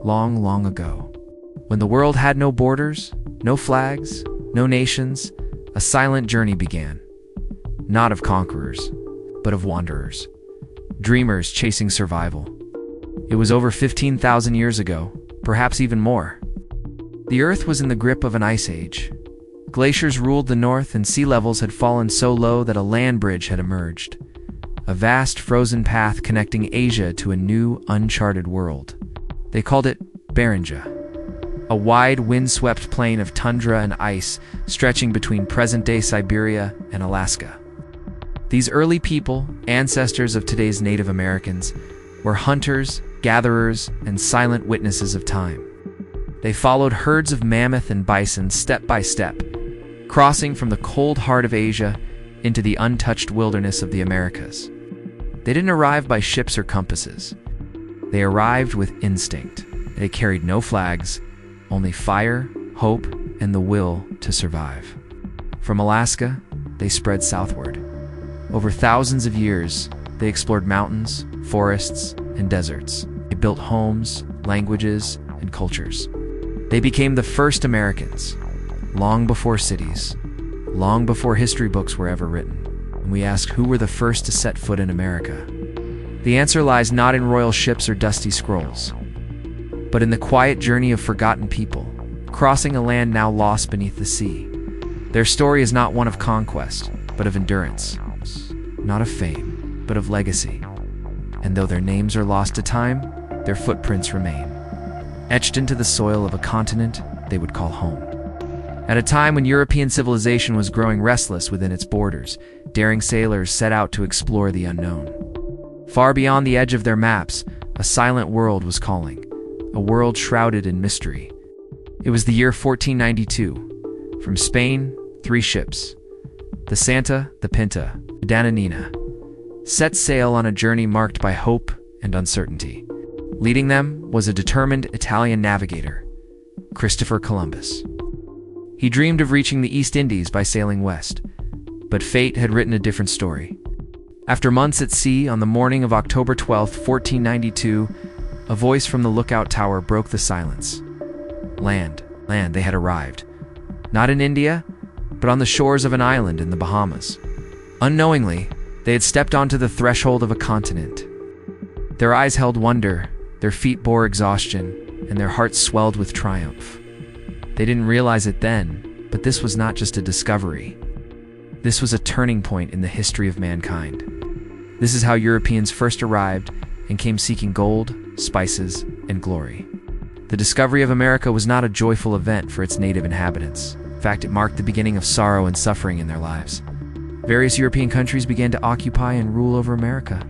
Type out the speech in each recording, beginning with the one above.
long, long ago. When the world had no borders, no flags, no nations, a silent journey began. Not of conquerors, but of wanderers. Dreamers chasing survival. It was over 15,000 years ago, perhaps even more. The Earth was in the grip of an ice age. Glaciers ruled the north and sea levels had fallen so low that a land bridge had emerged. A vast frozen path connecting Asia to a new, uncharted world. They called it Beringia, a wide, wind-swept plain of tundra and ice stretching between present-day Siberia and Alaska. These early people, ancestors of today's Native Americans, were hunters, gatherers, and silent witnesses of time. They followed herds of mammoth and bison step by step, crossing from the cold heart of Asia into the untouched wilderness of the Americas. They didn't arrive by ships or compasses. They arrived with instinct. They carried no flags, only fire, hope, and the will to survive. From Alaska, they spread southward. Over thousands of years, they explored mountains, forests, and deserts. They built homes, languages, and cultures. They became the first Americans, long before cities, long before history books were ever written. And we ask who were the first to set foot in America. The answer lies not in royal ships or dusty scrolls, but in the quiet journey of forgotten people, crossing a land now lost beneath the sea. Their story is not one of conquest, but of endurance. Not of fame, but of legacy. And though their names are lost to time, their footprints remain, etched into the soil of a continent they would call home. At a time when European civilization was growing restless within its borders, daring sailors set out to explore the unknown. Far beyond the edge of their maps, a silent world was calling, a world shrouded in mystery. It was the year 1492. From Spain, 3 ships, the Santa, the Pinta, the Dananina, set sail on a journey marked by hope and uncertainty. Leading them was a determined Italian navigator, Christopher Columbus. He dreamed of reaching the East Indies by sailing west, but fate had written a different story. After months at sea, on the morning of October 12, 1492, a voice from the lookout tower broke the silence. Land, they had arrived. Not in India, but on the shores of an island in the Bahamas. Unknowingly, they had stepped onto the threshold of a continent. Their eyes held wonder, their feet bore exhaustion, and their hearts swelled with triumph. They didn't realize it then, but this was not just a discovery. This was a turning point in the history of mankind. This is how Europeans first arrived and came seeking gold, spices, and glory. The discovery of America was not a joyful event for its native inhabitants. In fact, it marked the beginning of sorrow and suffering in their lives. Various European countries began to occupy and rule over America.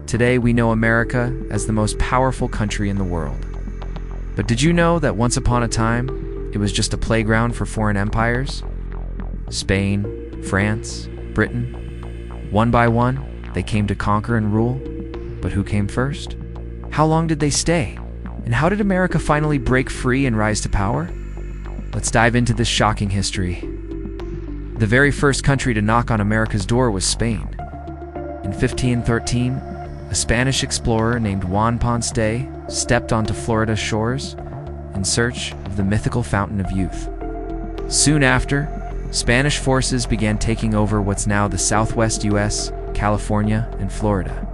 Today, we know America as the most powerful country in the world. But did you know that once upon a time, it was just a playground for foreign empires? Spain, France, Britain. One by one, they came to conquer and rule. But who came first? How long did they stay? And how did America finally break free and rise to power? Let's dive into this shocking history. The very first country to knock on America's door was Spain. In 1513, a Spanish explorer named Juan Ponce stepped onto Florida's shores in search of the mythical fountain of youth. Soon after, Spanish forces began taking over what's now the southwest U.S., California, and Florida.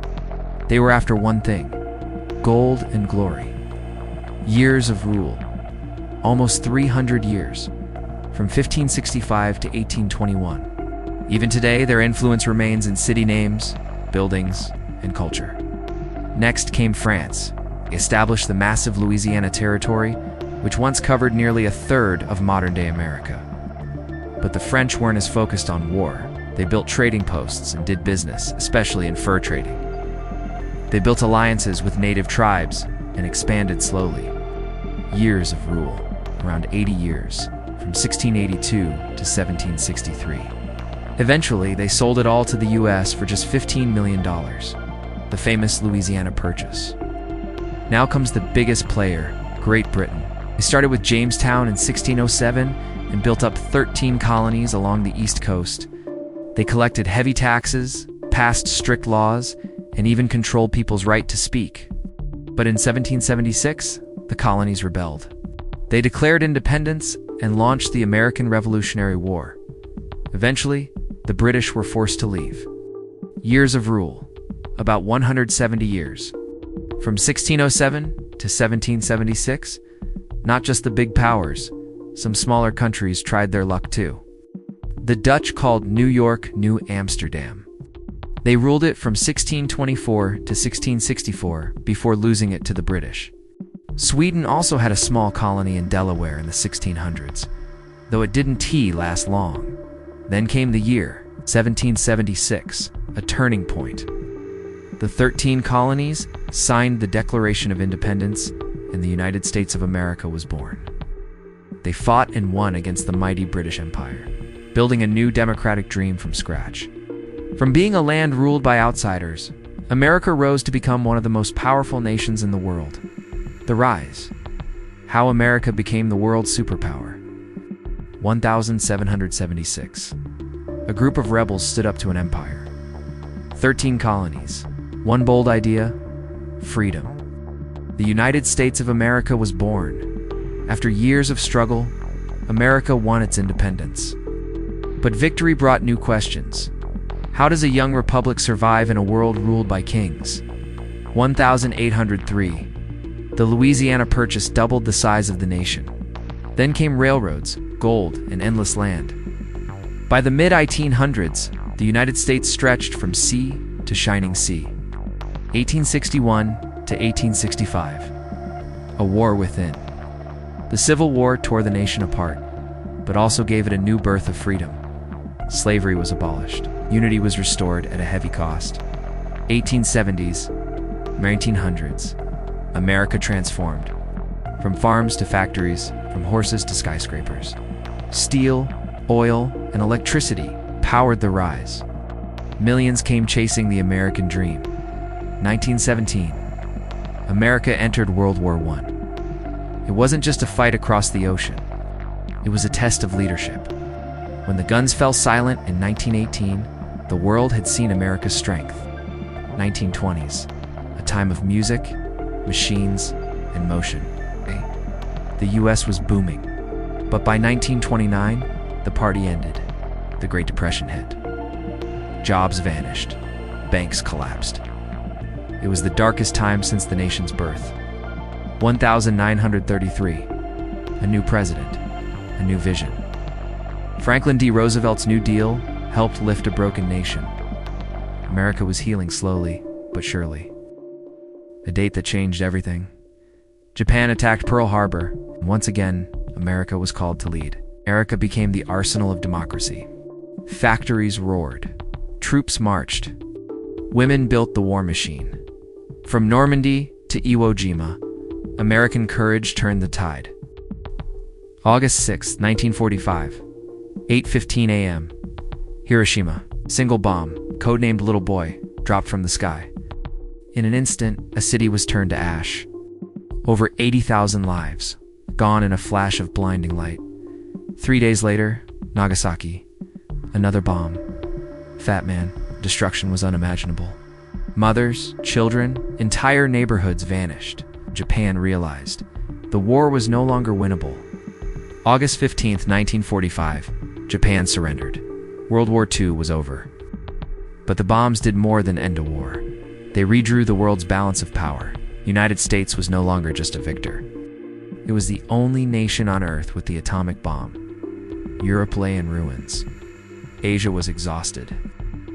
They were after one thing: gold and glory. Years of rule. Almost 300 years, from 1565 to 1821. Even today, their influence remains in city names, buildings, and culture. Next came France. They established the massive Louisiana Territory, which once covered nearly a third of modern-day America. But the French weren't as focused on war. They built trading posts and did business, especially in fur trading. They built alliances with native tribes and expanded slowly. Years of rule, around 80 years, from 1682 to 1763. Eventually, they sold it all to the U.S. for just $15 million, the famous Louisiana Purchase. Now comes the biggest player, Great Britain. They started with Jamestown in 1607 and built up 13 colonies along the East Coast. They collected heavy taxes, passed strict laws, and even controlled people's right to speak. But in 1776, the colonies rebelled. They declared independence and launched the American Revolutionary War. Eventually, the British were forced to leave. Years of rule, about 170 years. From 1607 to 1776, not just the big powers, some smaller countries tried their luck too. The Dutch called New York New Amsterdam. They ruled it from 1624 to 1664 before losing it to the British. Sweden also had a small colony in Delaware in the 1600s, though it didn't last long. Then came the year 1776, a turning point. The 13 colonies signed the Declaration of Independence, and the United States of America was born. They fought and won against the mighty British Empire, building a new democratic dream from scratch. From being a land ruled by outsiders, America rose to become one of the most powerful nations in the world. The rise. How America became the world's superpower. 1776. A group of rebels stood up to an empire. 13 colonies. One bold idea: freedom. The United States of America was born. After years of struggle, America won its independence. But victory brought new questions. How does a young republic survive in a world ruled by kings? 1803. The Louisiana Purchase doubled the size of the nation. Then came railroads, gold, and endless land. By the mid-1800s, the United States stretched from sea to shining sea. 1861 to 1865. A war within. The Civil War tore the nation apart, but also gave it a new birth of freedom. Slavery was abolished. Unity was restored at a heavy cost. 1870s, 1900s. America transformed. From farms to factories, from horses to skyscrapers. Steel, oil, and electricity powered the rise. Millions came chasing the American dream. 1917. America entered World War I. It wasn't just a fight across the ocean. It was a test of leadership. When the guns fell silent in 1918, the world had seen America's strength. 1920s, a time of music, machines, and motion. The US was booming. But by 1929, the party ended. The Great Depression hit. Jobs vanished. Banks collapsed. It was the darkest time since the nation's birth. 1933. A new president. A new vision. Franklin D. Roosevelt's New Deal helped lift a broken nation. America was healing slowly, but surely. A date that changed everything. Japan attacked Pearl Harbor, and once again, America was called to lead. America became the arsenal of democracy. Factories roared. Troops marched. Women built the war machine. From Normandy to Iwo Jima, American courage turned the tide. August 6, 1945, 8:15 a.m. Hiroshima. Single bomb, codenamed Little Boy, dropped from the sky. In an instant, a city was turned to ash. Over 80,000 lives, gone in a flash of blinding light. 3 days later, Nagasaki. Another bomb. Fat Man. Destruction was unimaginable. Mothers, children, entire neighborhoods vanished. Japan realized the war was no longer winnable. August 15, 1945, Japan surrendered. World War II was over. But the bombs did more than end a war. They redrew the world's balance of power. United States was no longer just a victor. It was the only nation on Earth with the atomic bomb. Europe lay in ruins. Asia was exhausted.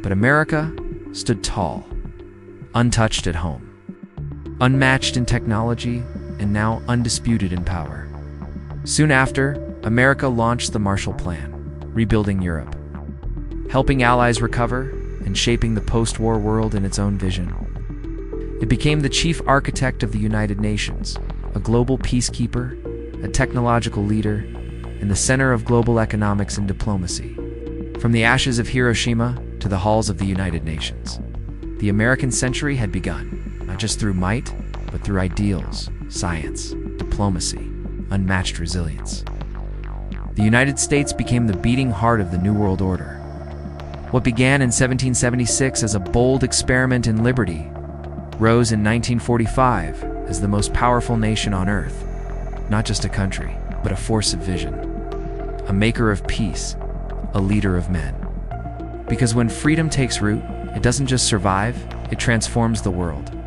But America stood tall, untouched at home, unmatched in technology, and now undisputed in power. Soon after, America launched the Marshall Plan, rebuilding Europe, helping allies recover and shaping the post-war world in its own vision. It became the chief architect of the United Nations, a global peacekeeper, a technological leader, and the center of global economics and diplomacy. From the ashes of Hiroshima to the halls of the United Nations, the American century had begun, not just through might, but through ideals, science, diplomacy, unmatched resilience. The United States became the beating heart of the New World Order. What began in 1776 as a bold experiment in liberty rose in 1945 as the most powerful nation on earth, not just a country, but a force of vision, a maker of peace, a leader of men. Because when freedom takes root, it doesn't just survive, it transforms the world.